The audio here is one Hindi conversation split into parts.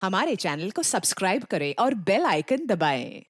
हमारे चैनल को सब्सक्राइब करें और बेल आइकन दबाएं।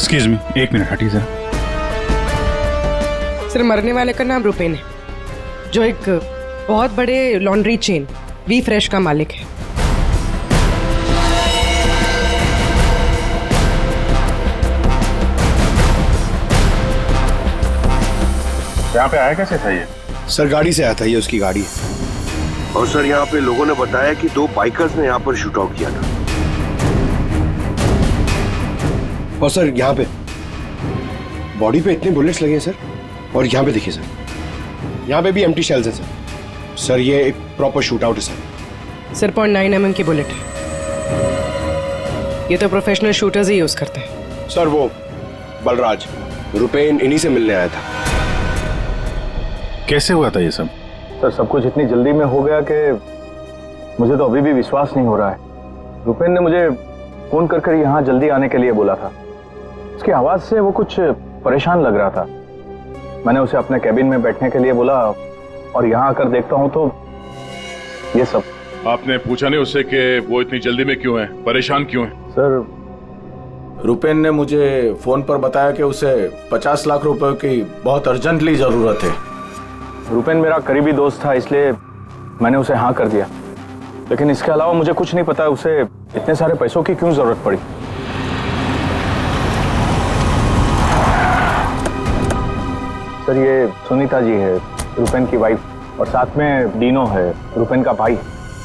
एक्सक्यूज मी, एक मिनट हटिए सर। सर, मरने वाले का नाम रुपेन है, जो एक बहुत बड़े लॉन्ड्री चेन वी फ्रेश का मालिक है। यहाँ पे आया कैसे था ये? सर गाड़ी से आया था, ये उसकी गाड़ी है। और सर यहाँ पे लोगों ने बताया कि 2 बाइकर्स ने यहाँ पर शूट आउट किया था। और सर यहाँ पे बॉडी पे इतने बुलेट्स लगे हैं सर, और यहाँ पे देखिए सर, यहाँ पे भी एम्प्टी शेल्स हैं सर। सर ये एक प्रॉपर शूट आउट है सर। सर 0.9 mm की बुलेट है। ये तो प्रोफेशनल शूटर्स ही यूज करते हैं। सर वो बलराज रुपेन इन्हीं से मिलने आया था। कैसे हुआ था ये सब? सर सब कुछ इतनी जल्दी में हो गया कि मुझे तो अभी भी विश्वास नहीं हो रहा है। रुपेन ने मुझे फोन कर यहाँ जल्दी आने के लिए बोला था। उसकी आवाज से वो कुछ परेशान लग रहा था। मैंने उसे अपने कैबिन में बैठने के लिए बोला और यहाँ आकर देखता हूँ तो ये सब। आपने पूछा नहीं उससे कि वो इतनी जल्दी में क्यों है, परेशान क्यों है? सर रुपेन ने मुझे फोन पर बताया कि उसे 50 लाख रुपए की बहुत अर्जेंटली जरूरत है। रुपेन मेरा करीबी दोस्त था, इसलिए मैंने उसे हाँ कर दिया। लेकिन इसके अलावा मुझे कुछ नहीं पता उसे इतने सारे पैसों की क्यों जरूरत पड़ी। सर ये सुनीता जी है, रुपेन की वाइफ, और साथ में डीनो है, रुपेन का भाई।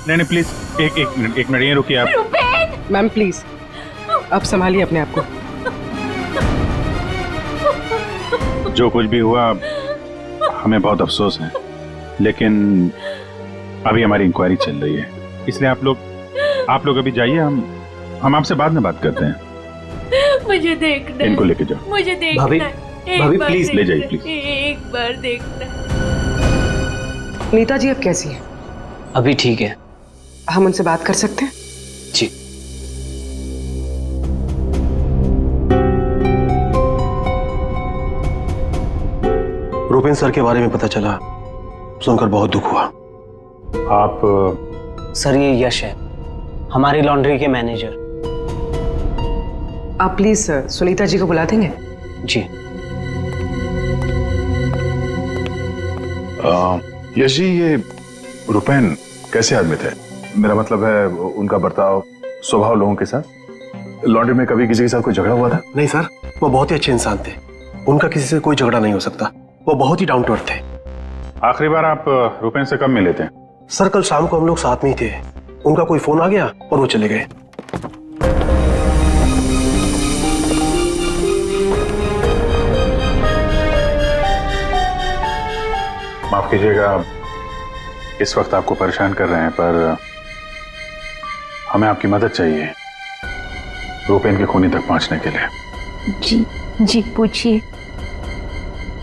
नहीं प्लीज एक मिनट ये रुकिए आप। मैम प्लीज, आप संभालिए अपने आप को। जो कुछ भी हुआ हमें बहुत अफसोस है, लेकिन अभी हमारी इंक्वायरी चल रही है, इसलिए आप लोग अभी जाइए, हम आपसे बाद में बात करते हैं। मुझे देखना, इनको लेके जाओ। मुझे देखना, भाभी, भाभी, प्लीज ले जाइए, प्लीज। एक बार देखना। नीता जी अब कैसी है? अभी ठीक है हम उनसे बात कर सकते हैं? जी। रूपेन सर के बारे में पता चला, सुनकर बहुत दुख हुआ। आप सर ये यश है, हमारी लॉन्ड्री के मैनेजर। आप प्लीज सुनीता जी को बुला देंगे? जी। यश जी, ये रुपेन कैसे आदमी थे? मेरा मतलब है उनका बर्ताव, स्वभाव लोगों के साथ। लॉन्ड्री में कभी किसी के साथ कोई झगड़ा हुआ था? नहीं सर, वो बहुत ही अच्छे इंसान थे, उनका किसी से कोई झगड़ा नहीं हो सकता, वो बहुत ही डाउन टू अर्थ थे। आखिरी बार आप रुपेन से कब मिले थे? सर कल शाम को हम लोग साथ में ही थे, उनका कोई फोन आ गया और वो चले गए। माफ कीजिएगा, इस वक्त आपको परेशान कर रहे हैं, पर हमें आपकी मदद चाहिए रुपेन के खूनी तक पहुंचने के लिए। जी जी, पूछिए।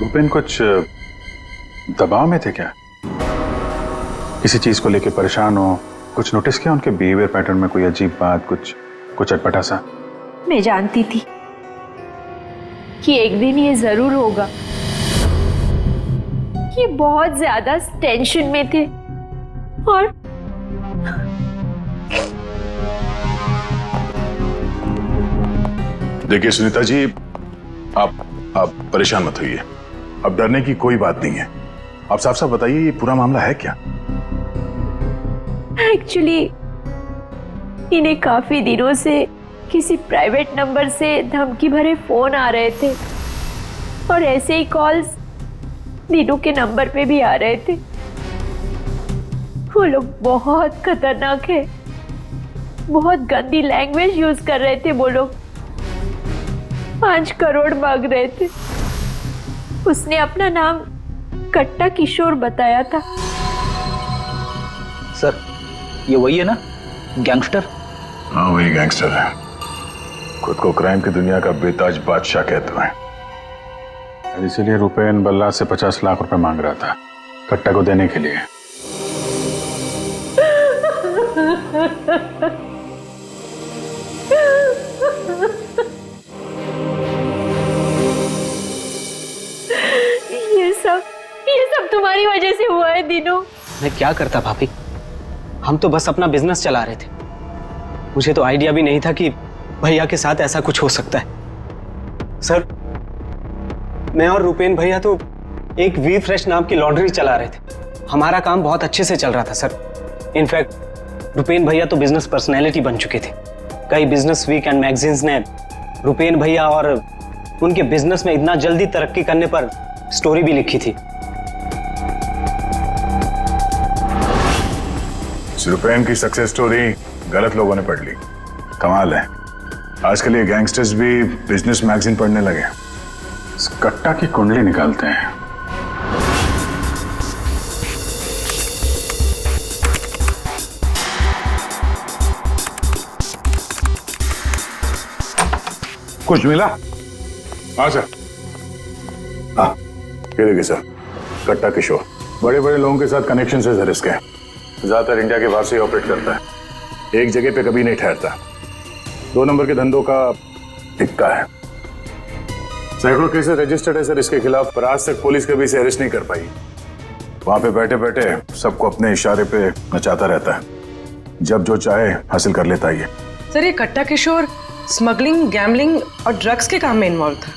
रुपेन कुछ दबाव में थे क्या? किसी चीज को लेके परेशान हो? कुछ नोटिस किया उनके बिहेवियर पैटर्न में? कोई अजीब बात, कुछ अटपटा सा? मैं जानती थी कि एक दिन ये जरूर होगा। ये बहुत ज्यादा टेंशन में थे और देखिए सुनीता जी, आप परेशान मत होइए, अब डरने की कोई बात नहीं है। आप साफ साफ बताइए, ये पूरा मामला है क्या? एक्चुअली इन्हें काफी दिनों से किसी प्राइवेट नंबर से धमकी भरे फोन आ रहे थे और ऐसे ही कॉल्स दीनू के नंबर पे भी आ रहे थे। वो लोग बहुत खतरनाक है, बहुत गंदी लैंग्वेज यूज कर रहे थे। वो लोग 5 करोड़ मांग रहे थे। उसने अपना नाम कट्टा किशोर बताया था। सर ये वही है ना, गैंगस्टर? हाँ वही गैंगस्टर है, खुद को क्राइम की दुनिया का बेताज बादशाह कहते हैं। इसीलिए रुपेन बल्ला से 50 लाख रुपए मांग रहा था कट्टा को देने के लिए। ये सब तुम्हारी वजह से हुआ है दीनू। मैं क्या करता भाभी, हम तो बस अपना बिजनेस चला रहे थे। मुझे तो आइडिया भी नहीं था कि भैया के साथ ऐसा कुछ हो सकता है। सर मैं और रुपेन भैया तो एक वी फ्रेश नाम की लॉन्ड्री चला रहे थे। हमारा काम बहुत अच्छे से चल रहा था सर। इनफैक्ट रुपेन भैया तो बिजनेस पर्सनैलिटी बन चुके थे। कई बिजनेस वीक एंड मैगजीन्स ने रुपेन भैया और उनके बिजनेस में इतना जल्दी तरक्की करने पर स्टोरी भी लिखी थी। रुपेन की सक्सेस स्टोरी गलत लोगों ने पढ़ ली। कमाल है, आजकल ये गैंगस्टर्स भी बिजनेस मैगजीन पढ़ने लगे। इस कट्टा की कुंडली निकालते हैं। कुछ मिला? हाँ सर। हाँ ये देखिए सर, कट्टा किशोर बड़े बड़े लोगों के साथ कनेक्शन से रिस्क है। ज्यादातर इंडिया के बाहर से ऑपरेट करता है, एक जगह पे कभी नहीं ठहरता। 2 नंबर के धंधों का टिक्का है। सैकड़ों केसेस रजिस्टर्ड है सर इसके खिलाफ, पर आज तक पुलिस कभी इसे अरेस्ट नहीं कर पाई। वहां पे बैठे बैठे सबको अपने इशारे पे नचाता रहता है, जब जो चाहे हासिल कर लेता है। सर ये कट्टा किशोर स्मगलिंग, गैम्बलिंग और ड्रग्स के काम में इन्वॉल्व था।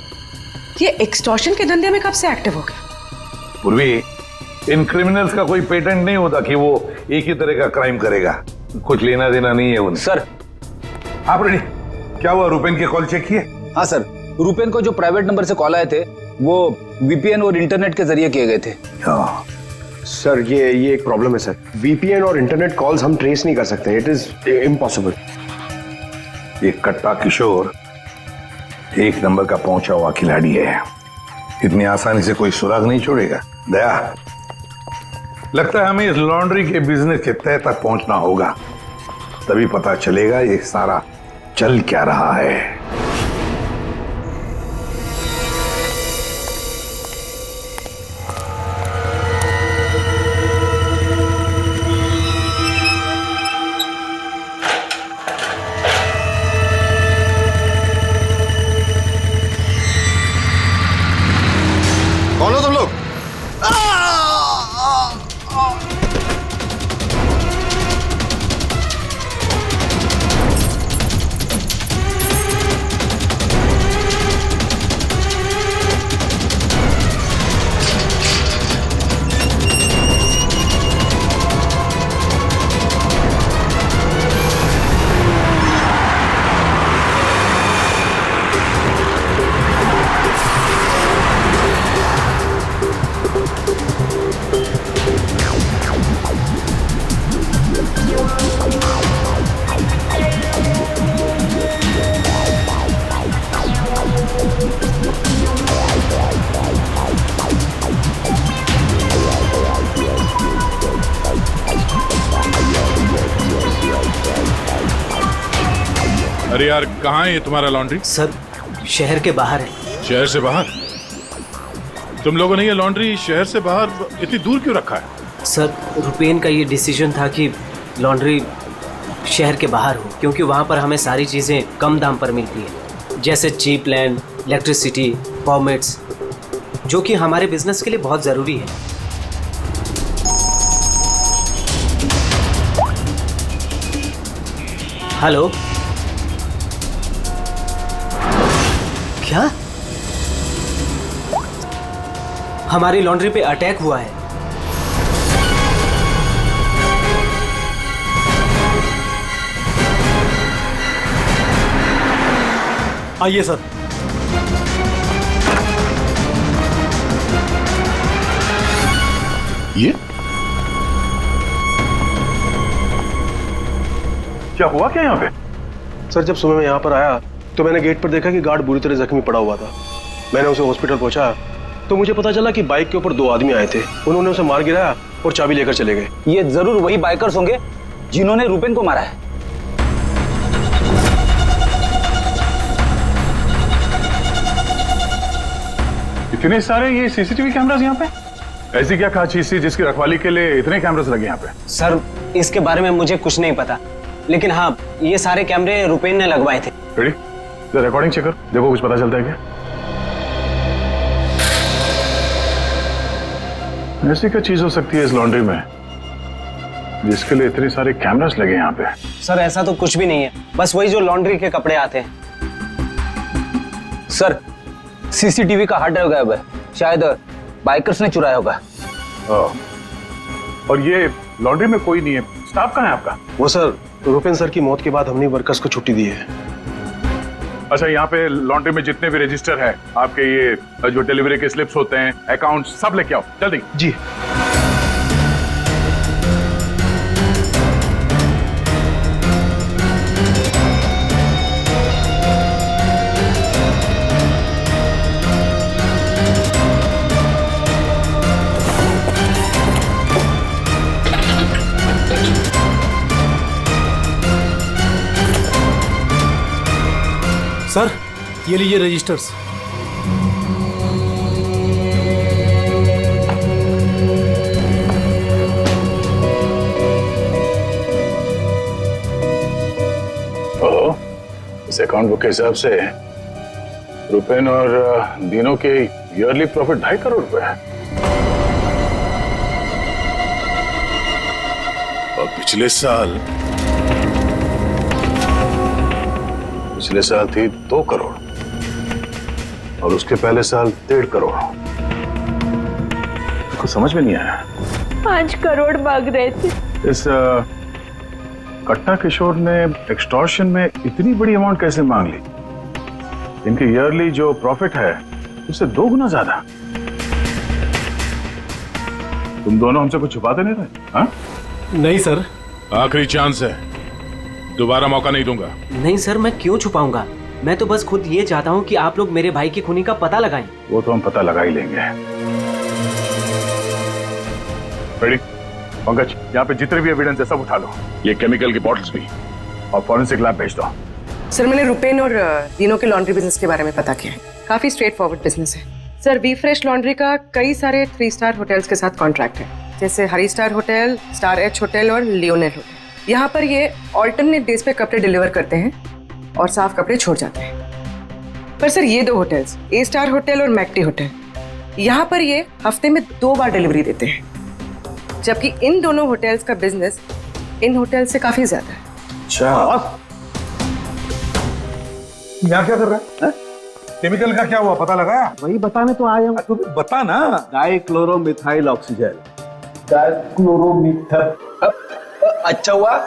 ये एक्सटॉर्शन के धंधे में कब से एक्टिव हो गया? पूर्वी इन क्रिमिनल्स का कोई पेटेंट नहीं होता कि वो एक ही तरह का क्राइम करेगा, कुछ लेना देना नहीं है उन्हें। सर आप रेडी? क्या हुआ, रुपेन के कॉल चेक किए? हाँ सर, रुपेन को जो प्राइवेट नंबर से कॉल आए थे वो वीपीएन और इंटरनेट के जरिए किए गए थे। हाँ सर, ये एक प्रॉब्लम है सर। वीपीएन और इंटरनेट कॉल्स हम ट्रेस नहीं कर सकते, इट इज इम्पॉसिबल। ये कट्टा किशोर एक नंबर का पहुंचा हुआ खिलाड़ी है। इतनी आसानी से कोई सुराग नहीं छोड़ेगा। दया, लगता है हमें इस लॉन्ड्री के बिजनेस के तह तक पहुंचना होगा, तभी पता चलेगा ये सारा चल क्या रहा है। कौन हो तुम लोग? अरे यार, कहाँ है ये तुम्हारा लॉन्ड्री? सर शहर के बाहर है। शहर से बाहर? तुम लोगों ने ये लॉन्ड्री शहर से बाहर इतनी दूर क्यों रखा है? सर रुपेन का ये डिसीजन था कि लॉन्ड्री शहर के बाहर हो, क्योंकि वहाँ पर हमें सारी चीज़ें कम दाम पर मिलती है, जैसे चीप लैंड, इलेक्ट्रिसिटी, परमिट्स, जो कि हमारे बिजनेस के लिए बहुत ज़रूरी है। हेलो, क्या हमारी लॉन्ड्री पे अटैक हुआ है? आइए सर। ये क्या हुआ क्या यहाँ पे? सर जब सुबह मैं यहाँ पर आया तो मैंने गेट पर देखा कि गार्ड बुरी तरह जख्मी पड़ा हुआ था। मैंने उसे हॉस्पिटल पहुंचाया तो मुझे पता चला कि बाइक के ऊपर 2 आदमी आए थे। उन्होंने उसे मार गिराया और चाबी लेकर चले गए। ये जरूर वही बाइकर्स होंगे जिन्होंने रुपेन को मारा है। इतने सारे ये सीसीटीवी कैमरास यहाँ पे? ऐसी क्या खास चीज थी जिसकी रखवाली के लिए इतने कैमरास लगे यहाँ पे? सर इसके बारे में मुझे कुछ नहीं पता, लेकिन हाँ ये सारे कैमरे रुपेन ने लगवाए थे। रेडी? रिकॉर्डिंग चेक कर, देखो कुछ पता चलता है क्या? ऐसी क्या चीज हो सकती है इस लॉन्ड्री में जिसके लिए इतने सारे कैमरास लगे यहाँ पे? सर ऐसा तो कुछ भी नहीं है, बस वही जो लॉन्ड्री के कपड़े आते हैं। सर सीसीटीवी का हार्ड ड्राइव गायब है, शायद बाइकर्स ने चुराया होगा। और ये लॉन्ड्री में कोई नहीं है, स्टाफ कहाँ है आपका? वो सर रुपेन सर की मौत के बाद हमने वर्कर्स को छुट्टी दी है। अच्छा, यहाँ पे लॉन्ड्री में जितने भी रजिस्टर है आपके, ये जो डिलीवरी के स्लिप्स होते हैं, अकाउंट, सब लेके आओ जल्दी। जी। सर ये लीजिए रजिस्टर्स। इस अकाउंट बुक के हिसाब से रुपेन और दीनों के ईयरली प्रॉफिट 2.5 करोड़ रुपए है। और पिछले साल थी 2 करोड़ और उसके पहले साल 1.5 करोड़। कुछ समझ में नहीं आया। 5 करोड़ मांग रहे थे। इस कट्टा किशोर ने एक्सटॉर्शन में इतनी बड़ी अमाउंट कैसे मांग ली? इनके ईयरली जो प्रॉफिट है उससे 2 गुना ज्यादा। तुम दोनों हमसे कुछ छुपाते नहीं रहे? हाँ? नहीं सर। आखिरी चांस है, दोबारा मौका नहीं दूंगा। नहीं सर, मैं क्यों छुपाऊंगा? मैं तो बस खुद ये चाहता हूँ कि आप लोग मेरे भाई की खूनी का पता लगाएं। वो तो हम पता लगा ही लेंगे। रेडी? पंकज, यहाँ पे जितने भी एविडेंस है सब उठा लो, ये केमिकल की बॉटल्स भी, और फॉरेंसिक लैब भेज दो। सर मैंने रुपेन और दीनों के लॉन्ड्री बिजनेस के बारे में पता किया है। काफी स्ट्रेट फॉरवर्ड बिजनेस है सर। वी फ्रेश लॉन्ड्री का कई सारे 3 स्टार होटल्स के साथ कॉन्ट्रैक्ट है, जैसे Hari star hotel, star H hotel और लियोनेल होटल। यहाँ पर ये ऑल्टरनेट डेज पे कपड़े डिलीवर करते हैं और साफ कपड़े छोड़ जाते हैं। पर सर ये 2 होटल्स, ए स्टार होटल और मैक्टी होटल, यहाँ पर ये हफ्ते में 2 बार डिलीवरी देते हैं, जबकि इन दोनों होटल्स का बिजनेस इन होटल से काफी ज्यादा है। अच्छा, यहाँ क्या कर रहा है? केमिकल का क्या हुआ, पता लगाया? वही बताने तो आया हूँ। तो बता ना। डाइक्लोरोमिथाइल ऑक्सीजन। डाइक्लोरोमिथाइल। अच्छा हुआ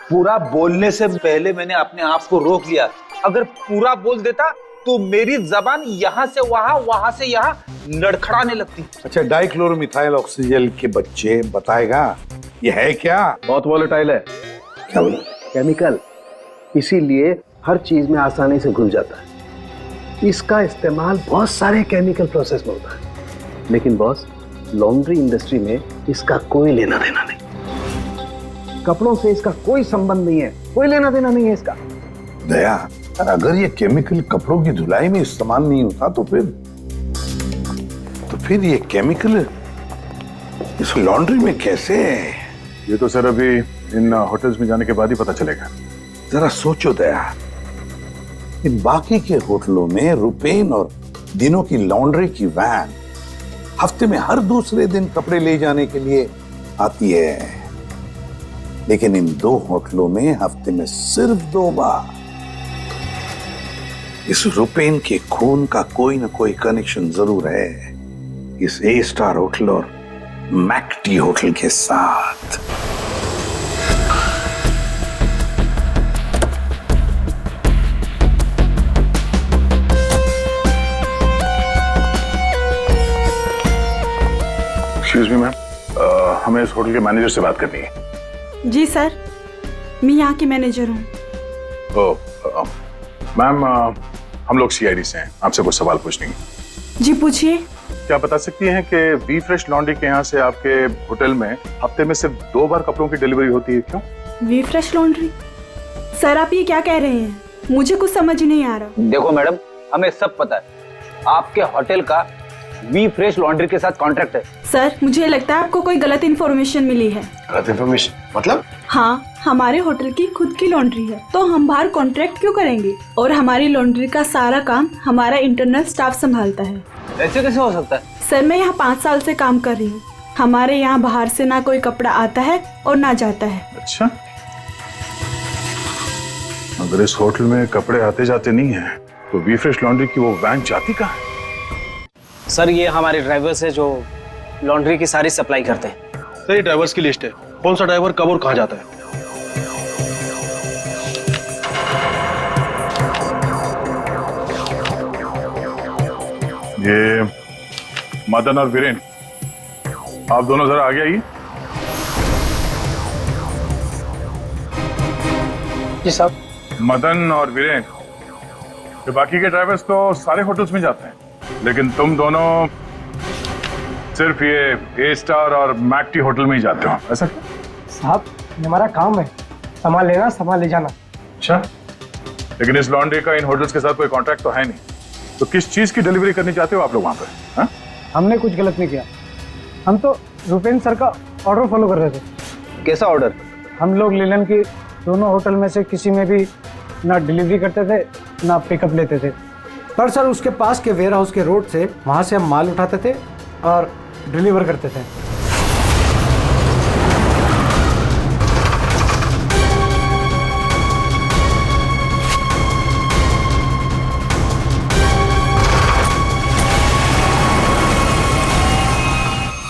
पूरा बोलने से पहले मैंने अपने आप को रोक लिया। अगर पूरा बोल देता तो मेरी जबान यहाँ से वहां, वहां से यहाँ लड़खड़ाने लगती। अच्छा, डाइक्लोरोमिथाइल ऑक्सीजन के बच्चे बताएगा ये है क्या? बहुत वॉलेटाइल है। क्या बोला? केमिकल, इसीलिए हर चीज में आसानी से घुल जाता है। इसका इस्तेमाल बहुत सारे केमिकल प्रोसेस में होता है, लेकिन बॉस लॉन्ड्री इंडस्ट्री में इसका कोई लेना देना नहीं। कपड़ों से इसका कोई संबंध नहीं है, कोई लेना देना नहीं है इसका। दया, अगर ये केमिकल कपड़ों की धुलाई में इस्तेमाल नहीं होता तो फिर ये केमिकल इस लॉन्ड्री में कैसे? ये तो सर अभी इन होटल्स में जाने के बाद ही पता चलेगा। जरा सोचो दया, इन बाकी के होटलों में रुपेन और दिनों की लॉन्ड्री की वैन हफ्ते में हर दूसरे दिन कपड़े ले जाने के लिए आती है, लेकिन इन 2 होटलों में हफ्ते में सिर्फ 2 बार। इस रुपेन के खून का कोई ना कोई कनेक्शन जरूर है इस ए स्टार होटल और मैक्टी होटल के साथ। एक्सक्यूज मी मैम, हमें इस होटल के मैनेजर से बात करनी है। जी सर, मैं यहाँ की मैनेजर हूँ। मैम, हम लोग सीआईडी से हैं, आपसे कुछ सवाल पूछने हैं। जी पूछिए। क्या बता सकती हैं कि वी फ्रेश लॉन्ड्री के यहाँ से आपके होटल में हफ्ते में सिर्फ 2 बार कपड़ों की डिलीवरी होती है, क्यों? We fresh laundry? सर आप ये क्या कह रहे हैं, मुझे कुछ समझ नहीं आ रहा। देखो मैडम, हमें सब पता है आपके होटल का वी फ्रेश लॉन्ड्री के साथ कॉन्ट्रैक्ट है। सर मुझे लगता है आपको कोई गलत इन्फॉर्मेशन मिली है। गलत इन्फॉर्मेशन मतलब? हाँ, हमारे होटल की खुद की लॉन्ड्री है, तो हम बाहर कॉन्ट्रैक्ट क्यों करेंगे? और हमारी लॉन्ड्री का सारा काम हमारा इंटरनल स्टाफ संभालता है। ऐसे कैसे हो सकता है? सर मैं यहाँ 5 साल से काम कर रही हूँ। हमारे यहाँ बाहर से ना कोई कपड़ा आता है और ना जाता है। अच्छा, अगर इस होटल में कपड़े आते जाते नहीं है तो वी फ्रेश लॉन्ड्री की वो वैन जाती कहाँ है? सर ये हमारे ड्राइवर्स है जो लॉन्ड्री की सारी सप्लाई करते हैं। सर ये ड्राइवर्स की लिस्ट है, कौन सा ड्राइवर कब और कहाँ जाता है। ये मदन और वीरेन, आप दोनों जरा आगे आइए। जी साहब। मदन और वीरेन, ये बाकी के ड्राइवर्स तो सारे होटल्स में जाते हैं, लेकिन तुम दोनों सिर्फ ये ए स्टार और मैक्टी होटल में ही जाते हो, ऐसा क्यों? साहब ये हमारा काम है, सामान लेना सामान ले जाना। अच्छा, लेकिन इस लॉन्ड्री का इन होटल्स के साथ कोई कॉन्ट्रैक्ट तो है नहीं, तो किस चीज की डिलीवरी करनी चाहते हो आप लोग वहां पर? हाँ? हमने कुछ गलत नहीं किया, हम तो रुपेन सर का ऑर्डर फॉलो कर रहे थे। कैसा ऑर्डर? हम लोग लीलन की दोनों होटल में से किसी में भी ना डिलीवरी करते थे ना पिकअप लेते थे, पर सर उसके पास के वेयर हाउस के रोड से वहाँ से हम माल उठाते थे और डिलीवर करते थे।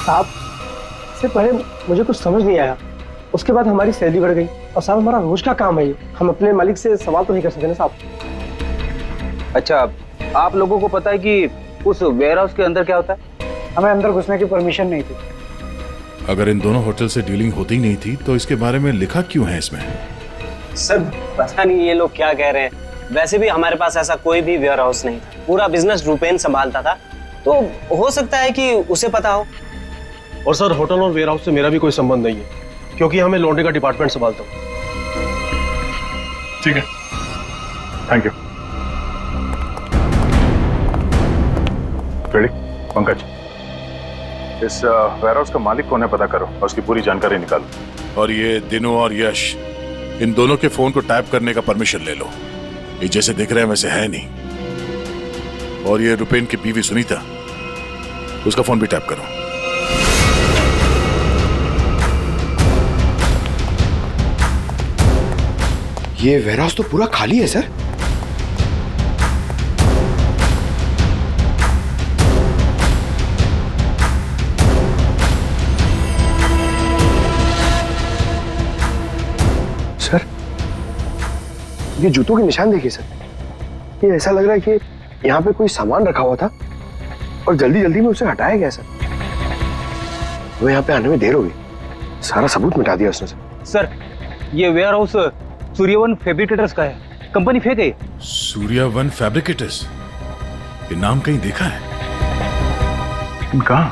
साहब इससे पहले मुझे कुछ समझ नहीं आया, उसके बाद हमारी सैलरी बढ़ गई, और साहब हमारा रोज का काम है ये, हम अपने मालिक से सवाल तो नहीं कर सकते ना साहब। अच्छा, आप लोगों को पता है कि उस वेयर हाउस के अंदर क्या होता है? हमें अंदर घुसने की परमिशन नहीं थी। अगर इन दोनों होटल से डीलिंग होती नहीं थी तो इसके बारे में लिखा क्यों है इसमें? सर पता नहीं ये लोग क्या कह रहे हैं, वैसे भी हमारे पास ऐसा कोई भी वेयर हाउस नहीं था, पूरा बिजनेस रूपेन संभालता था, तो हो सकता है कि उसे पता हो। और सर होटल और वेयर हाउस से मेरा भी कोई संबंध नहीं है, क्योंकि हमें लॉन्ड्री का डिपार्टमेंट संभालता हूँ। ठीक है, थैंक यू। रेडी? पंकज, इस वेयर हाउस का मालिक कौन है पता करो और उसकी पूरी जानकारी निकालो। और ये दिनू और यश, इन दोनों के फोन को टैप करने का परमिशन ले लो। ये जैसे दिख रहे हैं वैसे है नहीं। और ये रुपेन की बीवी सुनीता, उसका फोन भी टैप करो। ये वेयरहाउस तो पूरा खाली है सर। सर, ये जूतों के निशान देखिए सर। ये ऐसा लग रहा है कि यहाँ पे कोई सामान रखा हुआ था और जल्दी जल्दी में उसे हटाया गया सर। वो यहाँ पे आने में देर हो गई, सारा सबूत मिटा दिया उसने सर। सर, ये वेयर हाउस सूर्यवन फैब्रिकेटर्स का है, कंपनी फेक है। सूर्यवन फैब्रिकेटर्स, ये नाम कहीं देखा है, लेकिन कहां?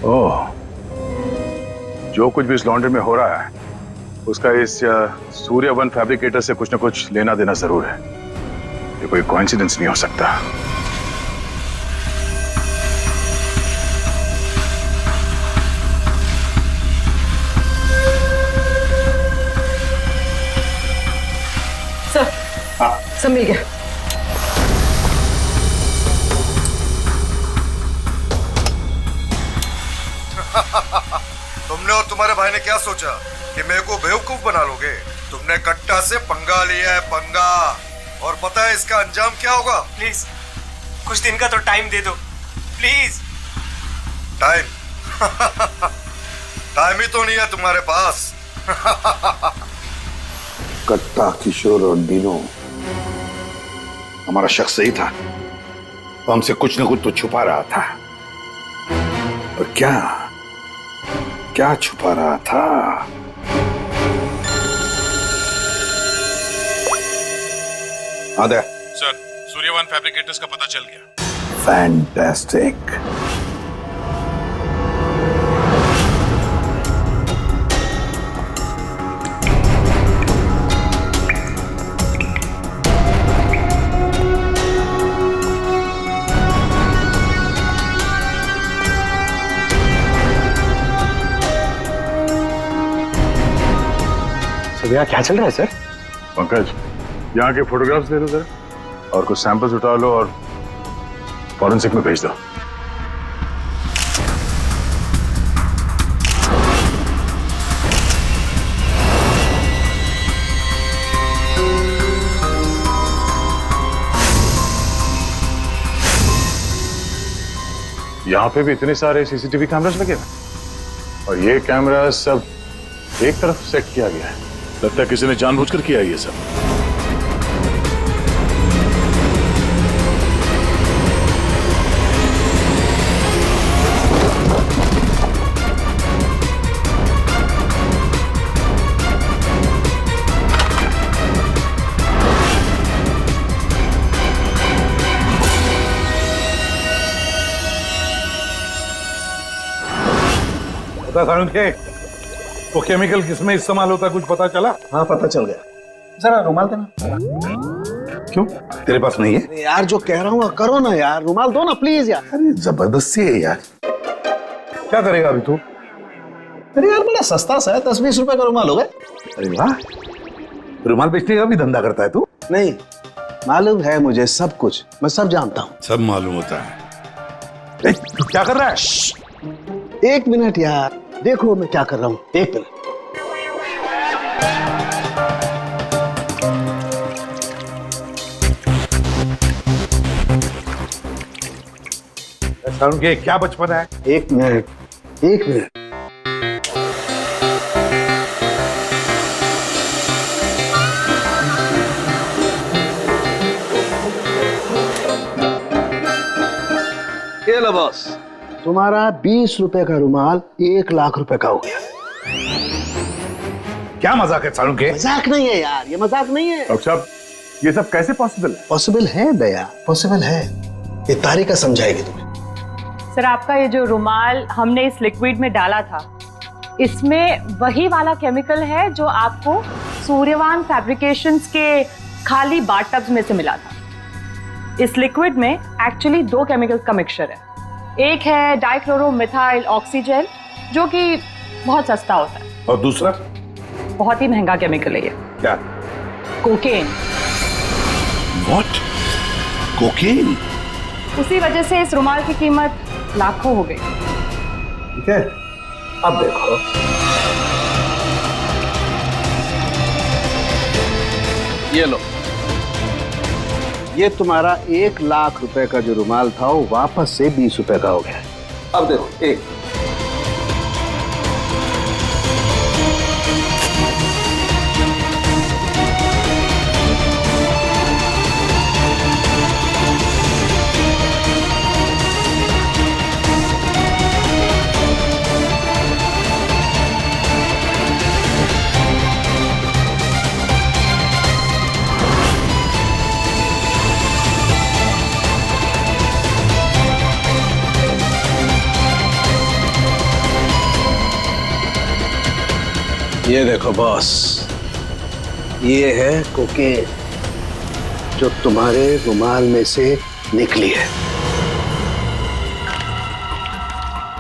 ओह, जो कुछ भी इस लॉन्ड्री में हो रहा है उसका इस सूर्यवन फैब्रिकेटर से कुछ ना कुछ लेना देना जरूर है। ये कोई कोइंसिडेंस नहीं हो सकता। सर, सब मिल गया। तुमने और तुम्हारे भाई ने क्या सोचा कि मेरे को बेवकूफ बना लोगे? तुमने कट्टा से पंगा लिया है, पंगा। और पता है इसका अंजाम क्या होगा? प्लीज कुछ दिन का तो टाइम दे दो, प्लीज। टाइम? टाइम ही तो नहीं है तुम्हारे पास। कट्टा, किशोर और दीनो हमारा शख्स सही था। वो हमसे कुछ न कुछ तो छुपा रहा था। और क्या क्या छुपा रहा था? आदे सर, सूर्यवन फैब्रिकेटर्स का पता चल गया। फैंटास्टिक। यहाँ क्या चल रहा है सर? पंकज, यहाँ के फोटोग्राफ्स दे दो जरा और कुछ सैंपल्स उठा लो और फॉरेंसिक में भेज दो। यहाँ पे भी इतने सारे सीसीटीवी कैमरास लगे हैं और ये कैमरा सब एक तरफ सेट किया गया है। लगता है किसी ने जानबूझकर किया ये सब। वो केमिकल किसमें इस्तेमाल होता है कुछ पता चला? हाँ पता चल गया। जरा रुमाल देना। क्यों, तेरे पास नहीं है? यार जो कह रहा हूँ करो ना यार, रुमाल दो ना प्लीज यार। अरे जबरदस्ती है यार। क्या करेगा अभी तू? अरे यार बड़ा सस्ता सा है, 10-20 रुपए का रुमाल होगा। अरे वाह, रुमाल बेचने का भी धंधा करता है तू? नहीं, मालूम है मुझे सब कुछ, मैं सब जानता हूँ। सब मालूम होता है। तू क्या कर रहा है? 1 मिनट यार, देखो मैं क्या कर रहा हूँ। 1 मिनट। उनके क्या बचपन है? 1 मिनट, 1 मिनट। ये लो बॉस, तुम्हारा 20 रुपए का रुमाल 1 लाख रुपए का हो गया। क्या मजाक है सारुण के? मजाक नहीं है यार, ये मजाक नहीं है। डॉक्टर साहब, ये सब कैसे पॉसिबल है? पॉसिबल है दया, पॉसिबल है। ये तारिका समझाएगी तुम्हें। सर, आपका ये जो रुमाल हमने इस लिक्विड में डाला था, इसमें वही वाला केमिकल है जो आपको सूर्यवान फैब्रिकेशंस के खाली बाथटब्स में से मिला था। इस लिक्विड में एक्चुअली 2 केमिकल्स का मिक्सचर है। एक है डाइक्लोरोमिथाइल ऑक्सीजेल, जो कि बहुत सस्ता होता है, और दूसरा बहुत ही महंगा केमिकल है ये। क्या? कोकेन। व्हाट? कोकेन? उसी वजह से इस रुमाल की कीमत लाखों हो गई। ठीक है, अब देखो। ये लो, ये तुम्हारा 1 लाख रुपए का जो रुमाल था वो वापस से 20 रुपए का हो गया। अब देखो, एक ये देखो बॉस, ये है कोकेन जो तुम्हारे रुमाल में से निकली है।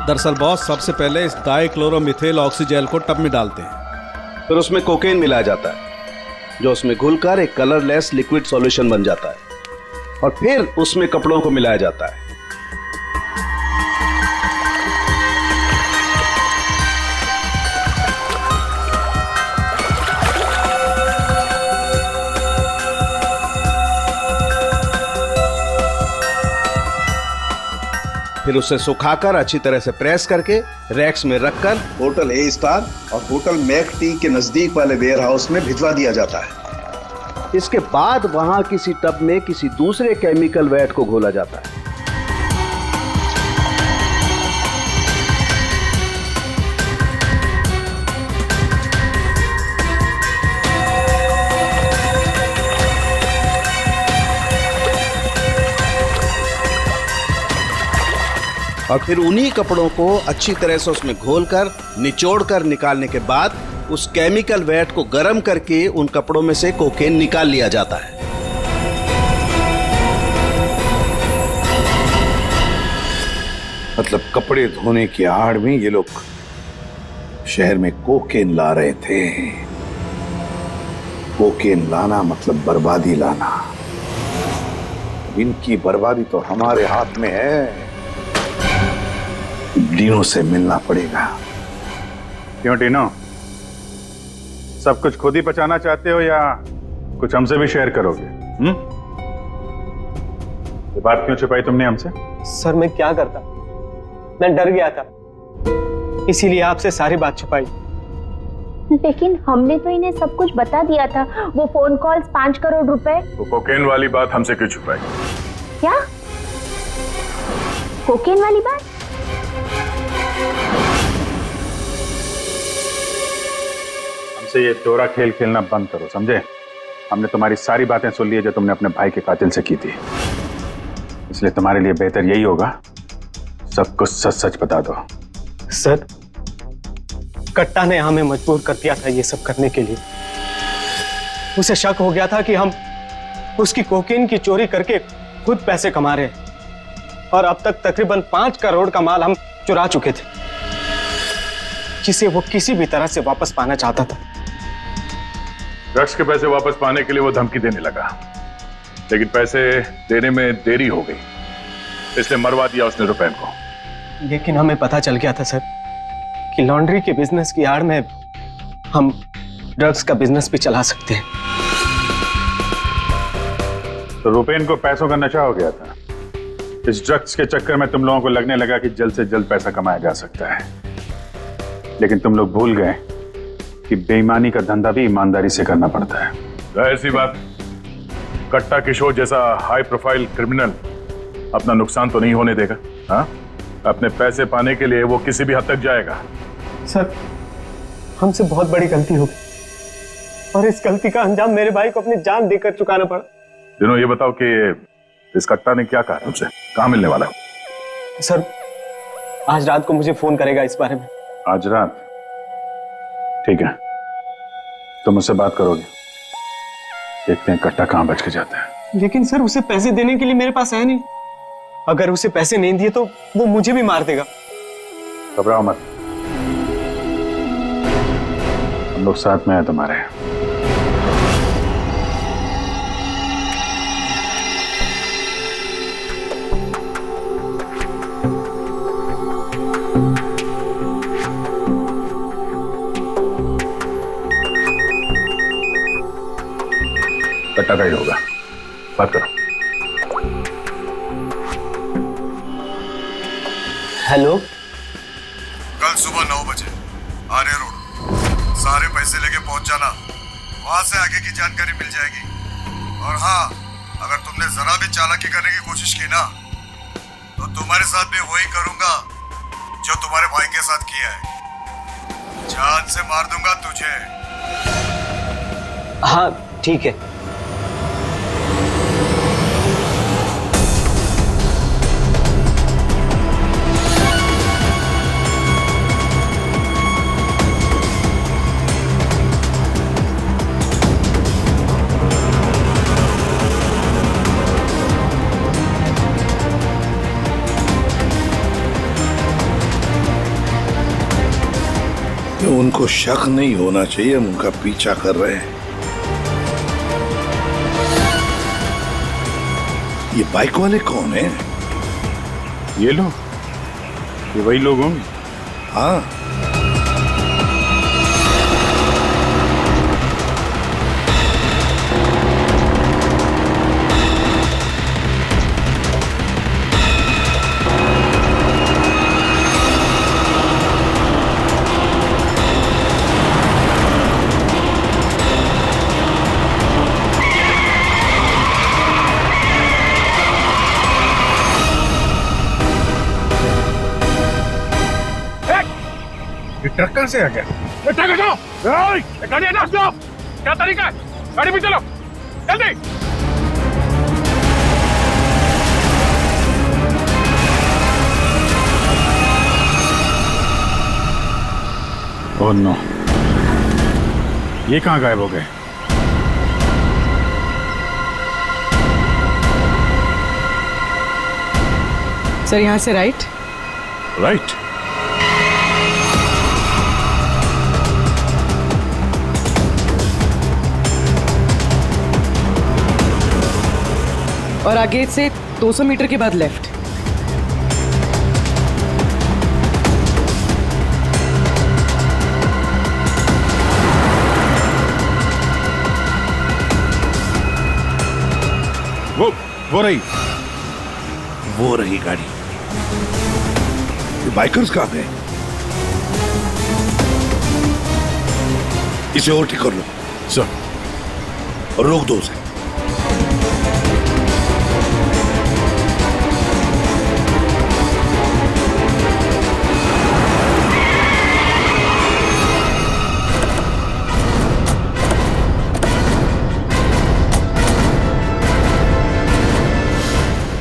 दरअसल बॉस, सबसे पहले इस डाइक्लोरोमिथाइल ऑक्सीजेल को टब में डालते हैं, फिर उसमें कोकेन मिलाया जाता है जो उसमें घुलकर एक कलरलेस लिक्विड सॉल्यूशन बन जाता है, और फिर उसमें कपड़ों को मिलाया जाता है। फिर उसे सुखाकर अच्छी तरह से प्रेस करके रैक्स में रखकर होटल ए स्टार और होटल मैक टी के नजदीक वाले वेयर हाउस में भिजवा दिया जाता है। इसके बाद वहां किसी टब में किसी दूसरे केमिकल वैट को घोला जाता है। और फिर उन्हीं कपड़ों को अच्छी तरह से उसमें घोलकर निचोड़कर निकालने के बाद उस केमिकल वैट को गर्म करके उन कपड़ों में से कोकेन निकाल लिया जाता है। मतलब कपड़े धोने की आड़ में ये लोग शहर में कोकेन ला रहे थे। कोकेन लाना मतलब बर्बादी लाना। इनकी बर्बादी तो हमारे हाथ में है। डीनो से मिलना पड़ेगा। क्यों डीनो, सब कुछ खुद ही पचाना चाहते हो या कुछ हमसे भी शेयर करोगे? ये बात क्यों छुपाई तुमने हमसे? सर, मैं क्या करता, मैं डर गया था, इसीलिए आपसे सारी बात छुपाई। लेकिन हमने तो इन्हें सब कुछ बता दिया था। वो फोन कॉल्स, 5 करोड़ रुपए। वो कोकेन वाली बात हमसे क्यों छुपाई? क्या कोकेन वाली बात? हमसे ये दोहरा खेल खेलना बंद करो, समझे? हमने तुम्हारी सारी बातें सुन ली है जो तुमने अपने भाई के कातिल से की थी, इसलिए तुम्हारे लिए बेहतर यही होगा सब कुछ सच सच बता दो। सर, कट्टा ने हमें मजबूर कर दिया था ये सब करने के लिए। उसे शक हो गया था कि हम उसकी कोकेन की चोरी करके खुद पैसे कमा रहे हैं, और अब तक तकरीबन 5 करोड़ का माल हम चुरा चुके थे, जिसे वो किसी भी तरह से वापस पाना चाहता था। ड्रग्स के पैसे वापस पाने के लिए वो धमकी देने लगा, लेकिन पैसे देने में देरी हो गई, इसलिए मरवा दिया उसने रुपैन को। लेकिन हमें पता चल गया था सर कि लॉन्ड्री के बिजनेस की आड़ में हम ड्रग्स का बिजनेस भी चला सकते हैं। तो रुपैन को पैसों का नशा हो गया था। इस ड्रग्स के चक्कर में तुम लोगों को लगने लगा कि जल्द से जल्द पैसा कमाया जा सकता है, लेकिन तुम लोग भूल गए कि बेईमानी का धंधा भी ईमानदारी से करना पड़ता है। ऐसी बात, कट्टा किशोर जैसा हाई प्रोफाइल क्रिमिनल अपना नुकसान तो नहीं होने देगा। हाँ, अपने पैसे पाने के लिए वो किसी भी हद तक जाएगा। सर, हमसे बहुत बड़ी गलती हो गई और इस गलती का अंजाम मेरे भाई को अपनी जान देकर चुकाना पड़ा। दिनों, ये बताओ कि इस कट्टा ने क्या कहा तुमसे? कहाँ मिलने वाला है? सर, आज रात को मुझे फोन करेगा इस बारे में। आज रात? ठीक है, तुम मुझसे बात करोगे। देखते हैं कट्टा कहाँ बच के जाता है। लेकिन सर, उसे पैसे देने के लिए मेरे पास है नहीं। अगर उसे पैसे नहीं दिए तो वो मुझे भी मार देगा। घबराओ मत, हम लोग साथ में हैं तुम्हारे। कट्टा का ही होगा, बात करो। हेलो, कल सुबह 9 बजे आर्य रोड, सारे पैसे लेके पहुंच जाना। वहां से आगे की जानकारी मिल जाएगी। और हाँ, अगर तुमने जरा भी चालाकी करने की कोशिश की ना, तो तुम्हारे साथ भी वही करूंगा जो तुम्हारे भाई के साथ किया है। जान से मार दूंगा तुझे। हाँ ठीक है। उनको शक नहीं होना चाहिए, हम उनका पीछा कर रहे हैं। ये बाइक वाले कौन है? ये लोग, ये वही लोग होंगे। हाँ, ट्रक कहां से आ गया? ट्रक हटाओ! गाड़ी हटाओ! स्टॉप! क्या तरीका है? गाड़ी पे चलो, जल्दी! ओह नो, ये कहाँ गायब हो गए? सर, यहाँ से राइट। राइट? और आगे से 200 मीटर के बाद लेफ्ट। वो रही गाड़ी। ये बाइकर्स कहाँ गए? इसे ओवरटेक कर लो सर। और रोक दो उसे।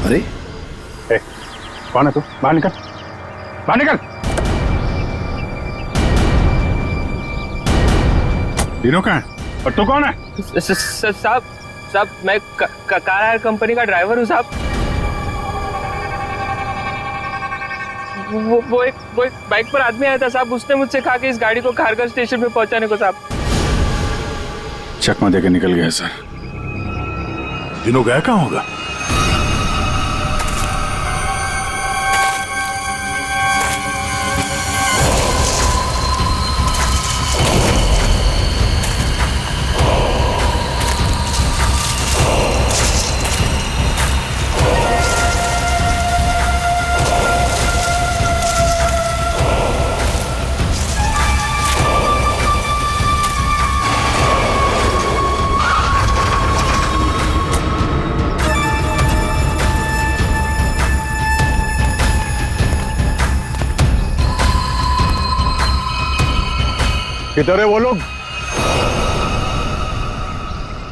अरे कौन है तू? बाहर निकल, बाहर निकल। तीनों कहाँ है और तू कौन है? साहब मैं कार हायर कंपनी का ड्राइवर हूँ साहब। वो एक बाइक पर आदमी आया था साहब, उसने मुझसे कहा कि इस गाड़ी को खारगर स्टेशन पे पहुंचाने को साहब। चकमा देके निकल गया सर। दिनों गया कहाँ होगा? किधर है वो लोग?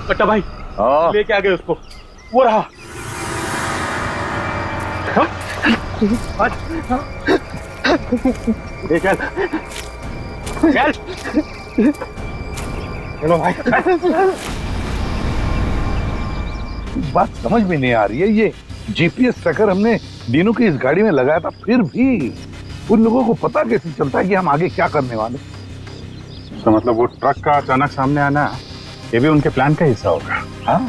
कट्टा भाई लेके आ गए उसको, वो रहा। चल चल चलो भाई। बात समझ में नहीं आ रही है, ये जीपीएस ट्रैकर हमने दिनों की इस गाड़ी में लगाया था, फिर भी उन लोगों को पता कैसे चलता है कि हम आगे क्या करने वाले? तो मतलब वो ट्रक का अचानक सामने आना ये भी उनके प्लान का हिस्सा होगा। हाँ,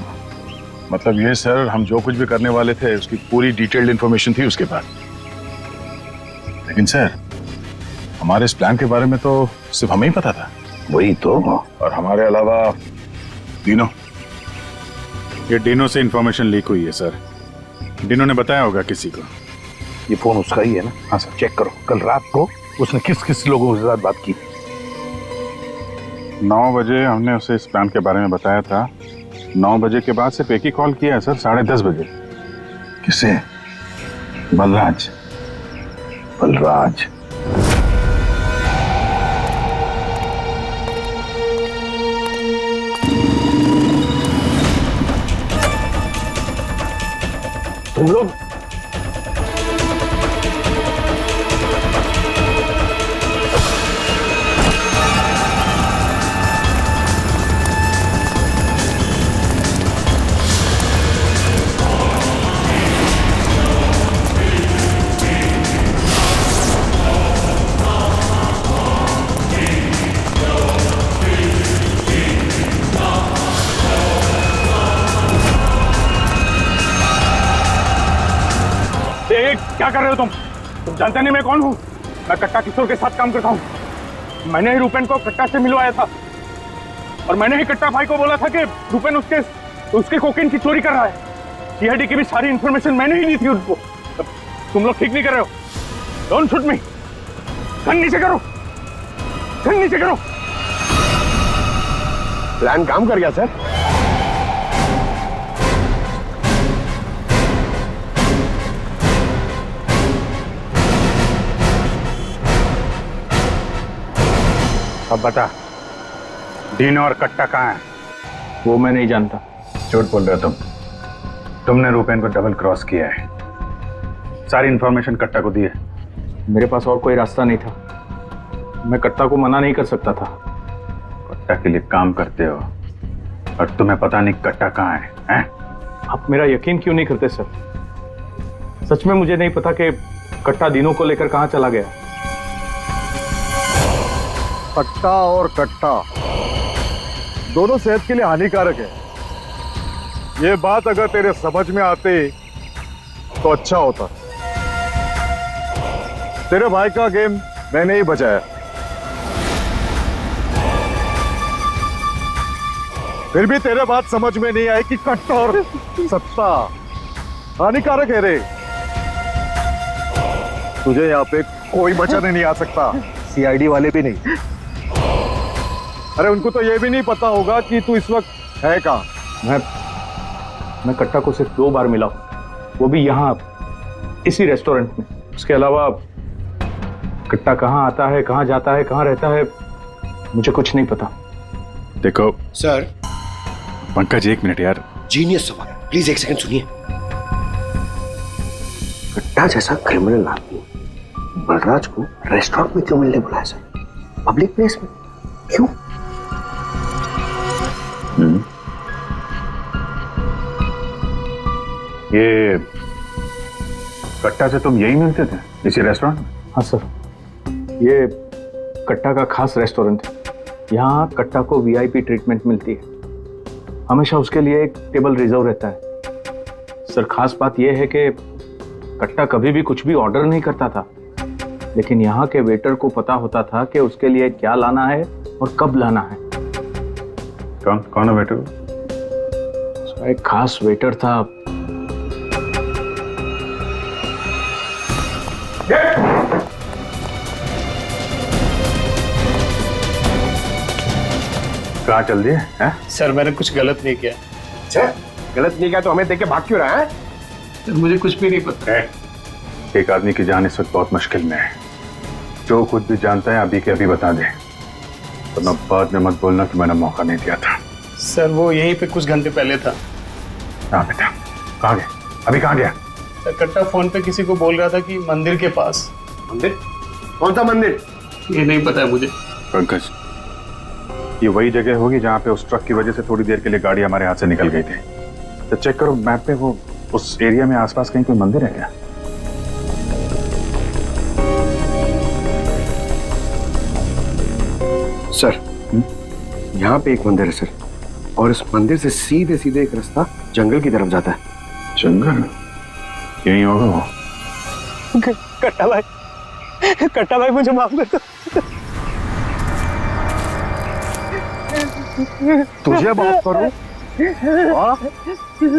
मतलब ये सर, हम जो कुछ भी करने वाले थे उसकी पूरी डिटेल्ड इंफॉर्मेशन थी उसके पास। लेकिन सर, हमारे इस प्लान के बारे में तो सिर्फ हमें ही पता था। वही तो। और हमारे अलावा डिनो। ये डिनो से इंफॉर्मेशन लीक हुई है सर। डिनो ने बताया होगा किसी को। ये फोन उसका ही है ना? हाँ सर। चेक करो कल रात को उसने किस किस लोगों के साथ बात की। 9 बजे हमने उसे इस प्लान के बारे में बताया था। 9 बजे के बाद सिर्फ एक ही कॉल किया है सर, 10:30 बजे। किसे? बलराज। बलराज। तुम लोग क्या कर रहे हो तुम जानते नहीं मैं कौन हूँ? मैं कट्टा किशोर के साथ काम करता हूँ। मैंने ही रूपेन को कट्टा से मिलवाया था और मैंने ही कट्टा भाई को बोला था कि रूपेन उसके कोकेन की चोरी कर रहा है। सीआईडी की भी सारी इंफॉर्मेशन मैंने ही दी थी उनको। तुम लोग ठीक नहीं कर रहे हो। Don't shoot me. गन नीचे करो, गन नीचे करो। प्लान काम कर गया सर। अब बता, डिनो और कट्टा कहाँ है? वो मैं नहीं जानता। झूठ बोल रहे हो तुमने रूपेन को डबल क्रॉस किया है। सारी इंफॉर्मेशन कट्टा को दी है। मेरे पास और कोई रास्ता नहीं था। मैं कट्टा को मना नहीं कर सकता था। कट्टा के लिए काम करते हो और तुम्हें पता नहीं कट्टा कहाँ है, हैं? आप मेरा यकीन क्यों नहीं करते सर? सच में मुझे नहीं पता कि कट्टा दिनों को लेकर कहाँ चला गया। कट्टा और कट्टा दोनों सेहत के लिए हानिकारक है। ये बात अगर तेरे समझ में आते तो अच्छा होता। तेरे भाई का गेम मैंने ही बचाया। फिर भी तेरे बात समझ में नहीं आई कि कट्टा और सत्ता हानिकारक है रे। तुझे यहाँ पे कोई बचाने नहीं आ सकता, सीआईडी वाले भी नहीं। अरे उनको तो ये भी नहीं पता होगा कि तू इस वक्त है कहाँ। मैं कट्टा को सिर्फ 2 बार मिला, वो भी यहाँ इसी रेस्टोरेंट में। उसके अलावा कट्टा कहाँ आता है, कहाँ जाता है, कहाँ रहता है, मुझे कुछ नहीं पता। देखो सर। पंकज, 1 मिनट यार। जीनियस सवाल, प्लीज 1 सेकंड सुनिए। कट्टा जैसा क्रिमिनल आदमी बलराज को रेस्टोरेंट में क्यों मिलने बुलाया सर? पब्लिक प्लेस में क्यों? ये कट्टा से तुम यही मिलते थे, इसी रेस्टोरेंट में? हाँ सर, ये कट्टा का खास रेस्टोरेंट है। यहाँ कट्टा को वीआईपी ट्रीटमेंट मिलती है। हमेशा उसके लिए एक टेबल रिजर्व रहता है। सर, खास बात यह है कि कट्टा कभी भी कुछ भी ऑर्डर नहीं करता था, लेकिन यहाँ के वेटर को पता होता था कि उसके लिए क्या लाना है और कब लाना है। कौन है वेटर? उसका एक खास वेटर था। कहाँ चल दिए? सर, मैंने कुछ गलत नहीं किया। अच्छा, गलत नहीं किया तो हमें देख के भाग क्यों रहा है? सर, मुझे कुछ भी नहीं पता। एक आदमी की जान इस वक्त बहुत मुश्किल में है। जो कुछ भी जानता है अभी के अभी बता दे। तो मैं बाद में मत बोलना कि मैंने मौका नहीं दिया था। सर वो यहीं पे कुछ घंटे पहले था। हाँ बेटा, कहाँ गया? अभी कहाँ गया? कट्टा फोन पे किसी को बोल रहा था कि मंदिर के पास। मंदिर? कौन सा मंदिर? ये नहीं पता है मुझे। पंकज, ये वही जगह होगी जहाँ पे उस ट्रक की वजह से थोड़ी देर के लिए गाड़ी हमारे हाथ से निकल गई थी। तो चेक करो मैप पे, वो उस एरिया में आसपास कहीं कोई मंदिर है क्या? सर, यहाँ पे एक मंदिर है सर, और इस मंदिर से सीधे सीधे एक रास्ता जंगल की तरफ जाता है। जंगल? यही होगा वो। कट्टा भाई मुझे माफ कर दो। तुझे माफ करूं?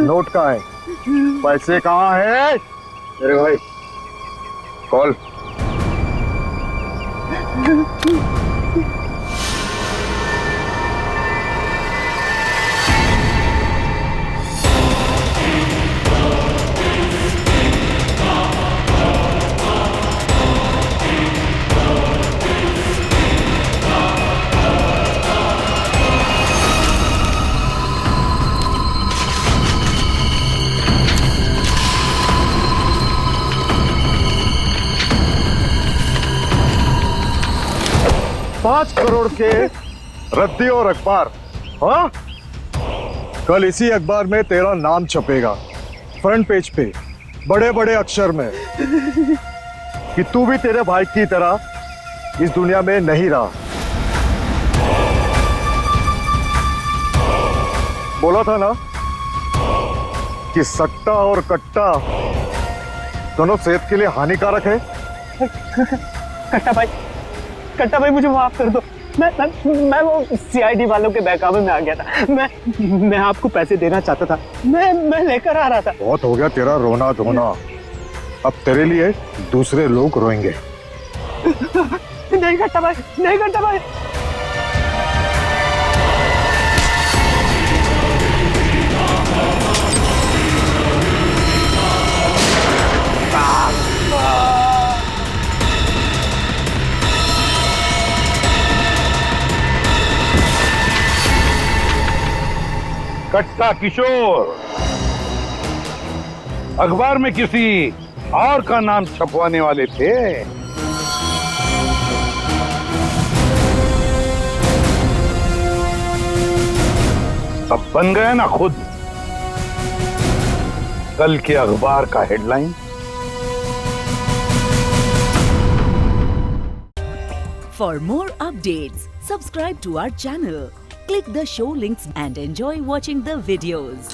नोट कहाँ है? पैसे कहाँ है? मेरे भाई कॉल। $5 करोड़ के रद्दी और अखबार। हाँ, कल इसी अखबार में तेरा नाम छपेगा फ्रंट पेज पे बड़े बड़े अक्षर में कि तू भी तेरे भाई की तरह इस दुनिया में नहीं रहा। बोला था ना कि सट्टा और कट्टा दोनों सेहत के लिए हानिकारक है। कट्टा भाई मुझे माफ कर दो। मैं वो सीआईडी वालों के बहकावे में आ गया था। मैं आपको पैसे देना चाहता था। मैं लेकर आ रहा था। बहुत हो गया तेरा रोना धोना, अब तेरे लिए दूसरे लोग रोएंगे। नहीं कट्टा भाई, नहीं कट्टा भाई। कट्टा किशोर अखबार में किसी और का नाम छपवाने वाले थे। अब बन गया ना खुद कल के अखबार का headline. For more updates, subscribe to our channel, click the show links and enjoy watching the videos.